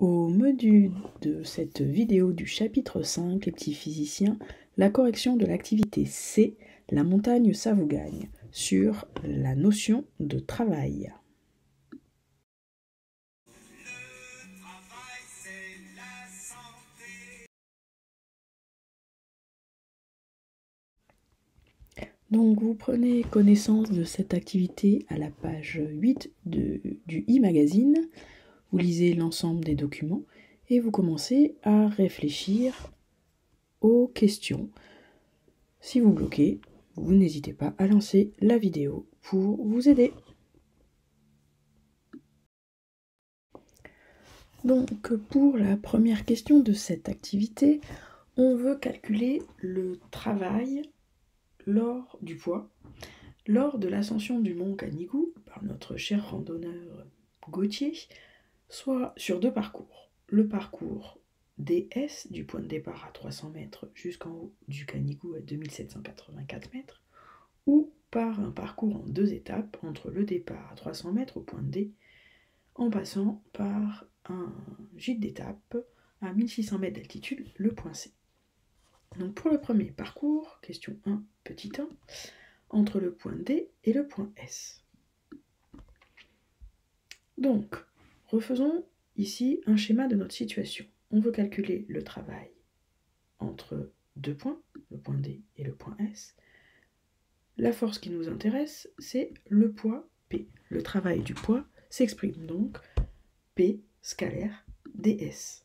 Au menu de cette vidéo du chapitre 5, les petits physiciens, la correction de l'activité C, la montagne ça vous gagne, sur la notion de travail. Donc vous prenez connaissance de cette activité à la page 8 du e-magazine, vous lisez l'ensemble des documents et vous commencez à réfléchir aux questions. Si vous bloquez, vous n'hésitez pas à lancer la vidéo pour vous aider. Donc pour la première question de cette activité, on veut calculer le travail du poids lors de l'ascension du mont Canigou par notre cher randonneur Gauthier, soit sur deux parcours. Le parcours DS du point de départ à 300 mètres jusqu'en haut du Canigou à 2784 mètres, ou par un parcours en deux étapes entre le départ à 300 mètres au point D, en passant par un gîte d'étape à 1600 mètres d'altitude, le point C. Donc pour le premier parcours, question 1, petit 1, entre le point D et le point S. Donc, refaisons ici un schéma de notre situation. On veut calculer le travail entre deux points, le point D et le point S. La force qui nous intéresse, c'est le poids P. Le travail du poids s'exprime donc P scalaire ds.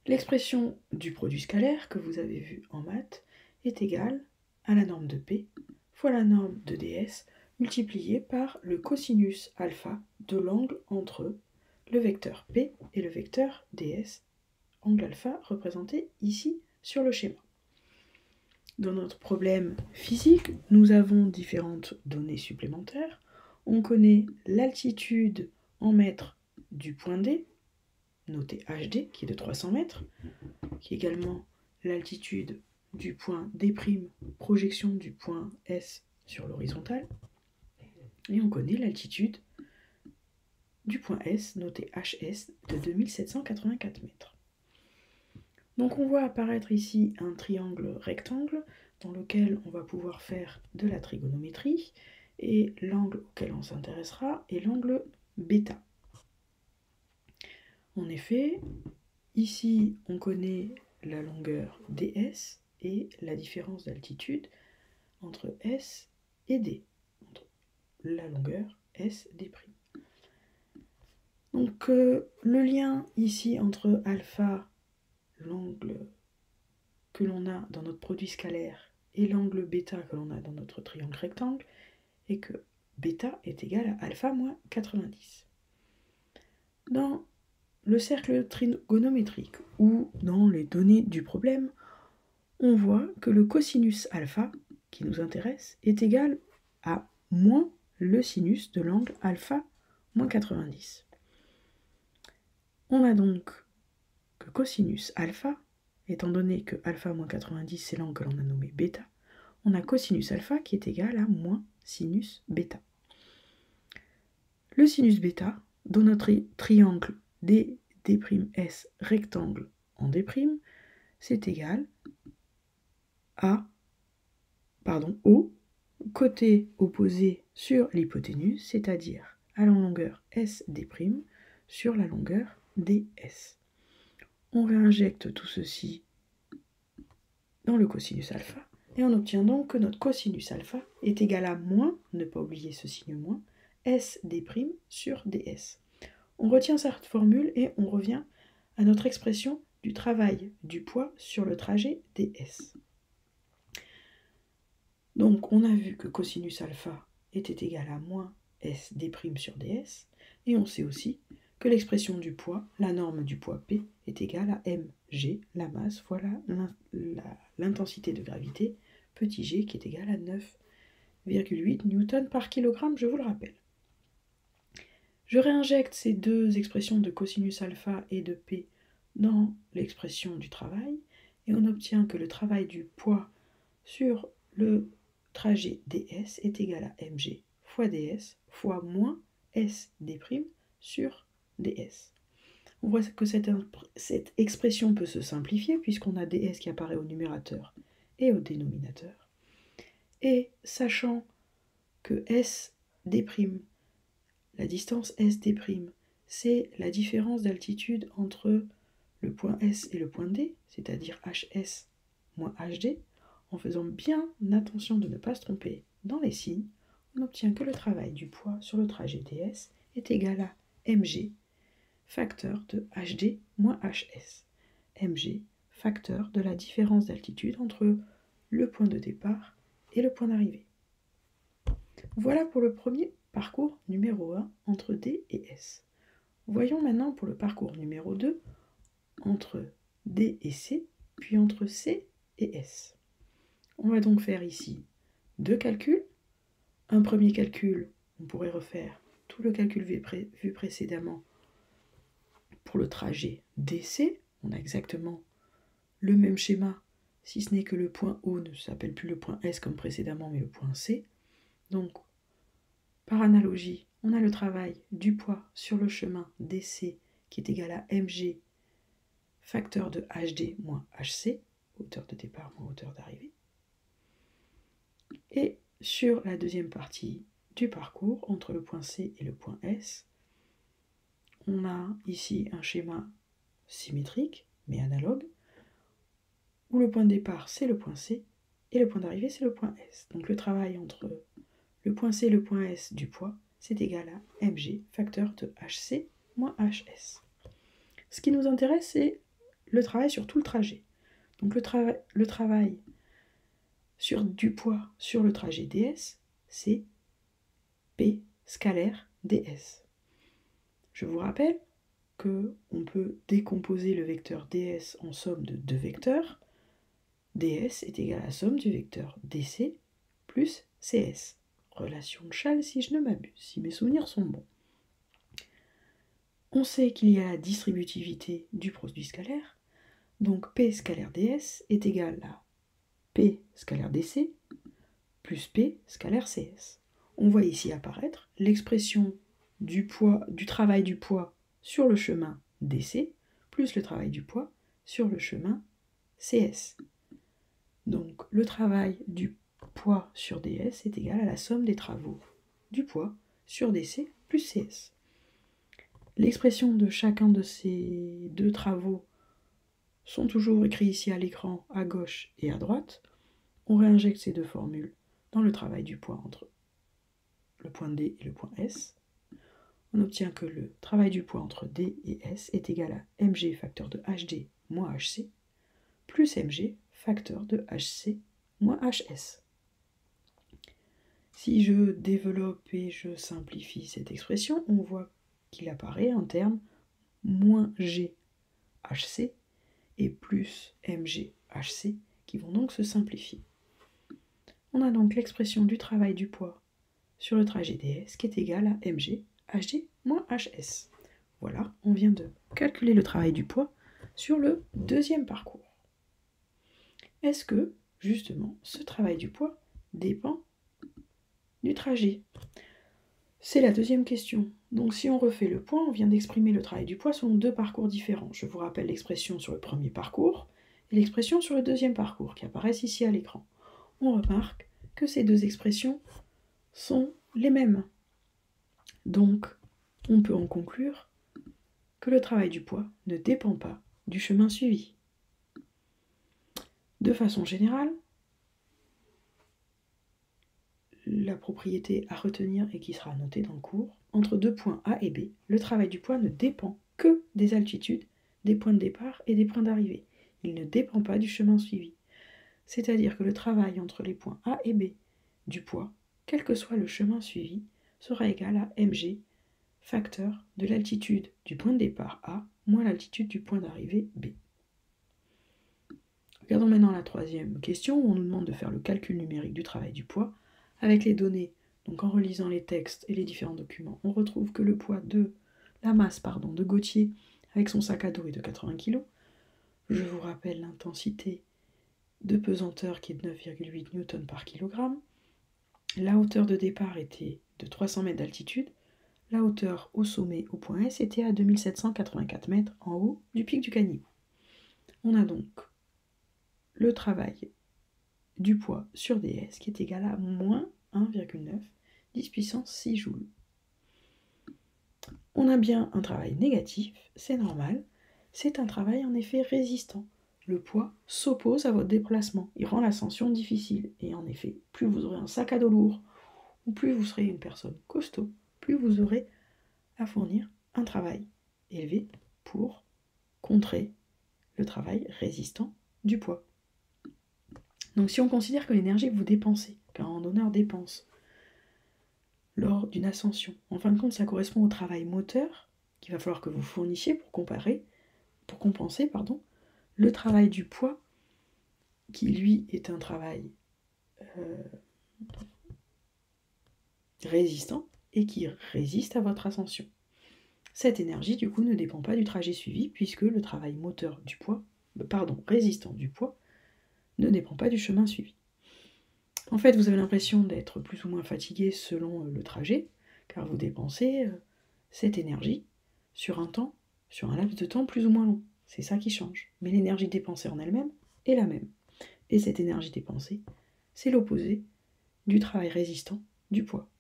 L'expression du produit scalaire que vous avez vu en maths est égale à la norme de P fois la norme de ds multipliée par le cosinus alpha de l'angle entre le vecteur P et le vecteur ds, angle alpha représenté ici sur le schéma. Dans notre problème physique, nous avons différentes données supplémentaires. On connaît l'altitude en mètres du point D, noté HD, qui est de 300 mètres, qui est également l'altitude du point D', projection du point S sur l'horizontale, et on connaît l'altitude du point S, noté HS, de 2784 mètres. Donc on voit apparaître ici un triangle rectangle dans lequel on va pouvoir faire de la trigonométrie, et l'angle auquel on s'intéressera est l'angle bêta. En effet, ici on connaît la longueur ds et la différence d'altitude entre S et D, entre la longueur SD'. Donc le lien ici entre alpha, l'angle que l'on a dans notre produit scalaire, et l'angle bêta que l'on a dans notre triangle rectangle, est que bêta est égal à alpha moins 90. Dans le cercle trigonométrique ou dans les données du problème, on voit que le cosinus alpha, qui nous intéresse, est égal à moins le sinus de l'angle alpha moins 90. On a donc que cosinus alpha, étant donné que alpha moins 90 c'est l'angle que l'on a nommé bêta, on a cosinus alpha qui est égal à moins sinus bêta. Le sinus bêta, dans notre triangle D'S rectangle en D', c'est égal au côté opposé sur l'hypoténuse, c'est-à-dire à la longueur SD' sur la longueur DS. On réinjecte tout ceci dans le cosinus alpha, et on obtient donc que notre cosinus alpha est égal à moins, ne pas oublier ce signe moins, SD' sur DS. On retient cette formule et on revient à notre expression du travail du poids sur le trajet DS. Donc on a vu que cosinus alpha était égal à moins SD' sur DS, et on sait aussi que l'expression du poids, la norme du poids P, est égale à mg, la masse, fois l'intensité de gravité, petit g, qui est égal à 9,8 Newton par kilogramme, je vous le rappelle. Je réinjecte ces deux expressions de cosinus alpha et de P dans l'expression du travail, et on obtient que le travail du poids sur le trajet ds est égal à mg fois ds fois moins SD' sur ds. On voit que cette expression peut se simplifier puisqu'on a ds qui apparaît au numérateur et au dénominateur. Et sachant que SD', la distance SD', c'est la différence d'altitude entre le point S et le point D, c'est-à-dire HS moins HD, en faisant bien attention de ne pas se tromper dans les signes, on obtient que le travail du poids sur le trajet ds est égal à mg, facteur de HD moins HS. mg, facteur de la différence d'altitude entre le point de départ et le point d'arrivée. Voilà pour le premier parcours numéro 1 entre D et S. Voyons maintenant pour le parcours numéro 2 entre D et C, puis entre C et S. On va donc faire ici deux calculs. Un premier calcul, on pourrait refaire tout le calcul vu précédemment pour le trajet DC. On a exactement le même schéma, si ce n'est que le point O ne s'appelle plus le point S comme précédemment, mais le point C. Donc, par analogie, on a le travail du poids sur le chemin DC qui est égal à mg, facteur de HD moins HC, hauteur de départ moins hauteur d'arrivée. Et sur la deuxième partie du parcours, entre le point C et le point S, on a ici un schéma symétrique, mais analogue, où le point de départ c'est le point C, et le point d'arrivée c'est le point S. Donc le travail entre le point C et le point S du poids, c'est égal à mg, facteur de HC moins HS. Ce qui nous intéresse, c'est le travail sur tout le trajet. Donc le travail sur du poids sur le trajet ds, c'est P scalaire ds. Je vous rappelle qu'on peut décomposer le vecteur ds en somme de deux vecteurs. ds est égal à la somme du vecteur dc plus cs. Relation de Chasles si je ne m'abuse, si mes souvenirs sont bons. On sait qu'il y a la distributivité du produit scalaire, donc P scalaire ds est égal à P scalaire dc plus P scalaire cs. On voit ici apparaître l'expression du travail du poids sur le chemin dc plus le travail du poids sur le chemin cs. Donc le travail du poids sur ds est égal à la somme des travaux du poids sur dc plus cs. L'expression de chacun de ces deux travaux sont toujours écrits ici à l'écran à gauche et à droite. On réinjecte ces deux formules dans le travail du poids entre le point D et le point S. On obtient que le travail du poids entre D et S est égal à mg facteur de HD moins HC plus mg facteur de HC moins HS. Si je développe et je simplifie cette expression, on voit qu'il apparaît un terme moins g HC et plus mg HC qui vont donc se simplifier. On a donc l'expression du travail du poids sur le trajet ds qui est égal à mg hd moins hs. Voilà, on vient de calculer le travail du poids sur le deuxième parcours. Est-ce que, justement, ce travail du poids dépend du trajet? C'est la deuxième question. Donc si on refait le point, on vient d'exprimer le travail du poids selon deux parcours différents. Je vous rappelle l'expression sur le premier parcours et l'expression sur le deuxième parcours qui apparaissent ici à l'écran. On remarque que ces deux expressions sont les mêmes. Donc, on peut en conclure que le travail du poids ne dépend pas du chemin suivi. De façon générale, la propriété à retenir et qui sera notée dans le cours, entre deux points A et B, le travail du poids ne dépend que des altitudes, des points de départ et des points d'arrivée. Il ne dépend pas du chemin suivi. C'est-à-dire que le travail entre les points A et B du poids, quel que soit le chemin suivi, sera égal à mg, facteur de l'altitude du point de départ A moins l'altitude du point d'arrivée B. Regardons maintenant la troisième question où on nous demande de faire le calcul numérique du travail du poids avec les données. Donc en relisant les textes et les différents documents, on retrouve que le poids de la masse de Gauthier avec son sac à dos est de 80 kg. Je vous rappelle l'intensité de pesanteur qui est de 9,8 Newton par kilogramme. La hauteur de départ était de 300 mètres d'altitude. la hauteur au sommet au point S était à 2784 mètres en haut du pic du Canigou. On a donc le travail du poids sur ds qui est égal à moins 1,9 10 puissance 6 joules. On a bien un travail négatif, c'est normal, c'est un travail en effet résistant. Le poids s'oppose à votre déplacement, il rend l'ascension difficile. Et en effet, plus vous aurez un sac à dos lourd, ou plus vous serez une personne costaud, plus vous aurez à fournir un travail élevé pour contrer le travail résistant du poids. Donc si on considère que l'énergie que vous dépensez, qu'un randonneur dépense lors d'une ascension, en fin de compte ça correspond au travail moteur qu'il va falloir que vous fournissiez pour compenser le travail du poids qui lui est un travail résistant et qui résiste à votre ascension. Cette énergie du coup ne dépend pas du trajet suivi puisque le travail résistant du poids ne dépend pas du chemin suivi. En fait, vous avez l'impression d'être plus ou moins fatigué selon le trajet, car vous dépensez cette énergie sur un laps de temps plus ou moins long. C'est ça qui change. Mais l'énergie dépensée en elle-même est la même. Et cette énergie dépensée, c'est l'opposé du travail résistant du poids.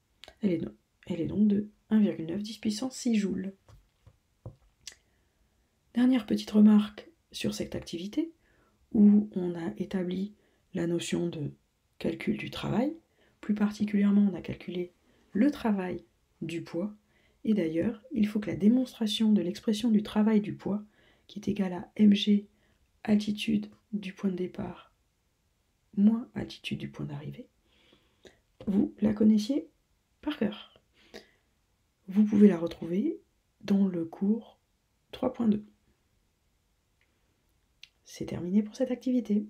Elle est donc de 1,9 10 puissance 6 joules. Dernière petite remarque sur cette activité, où on a établi la notion de calcul du travail. Plus particulièrement, on a calculé le travail du poids. Et d'ailleurs, il faut que la démonstration de l'expression du travail du poids, qui est égale à mg altitude du point de départ moins altitude du point d'arrivée, vous la connaissiez par cœur. Vous pouvez la retrouver dans le cours 3.2. C'est terminé pour cette activité.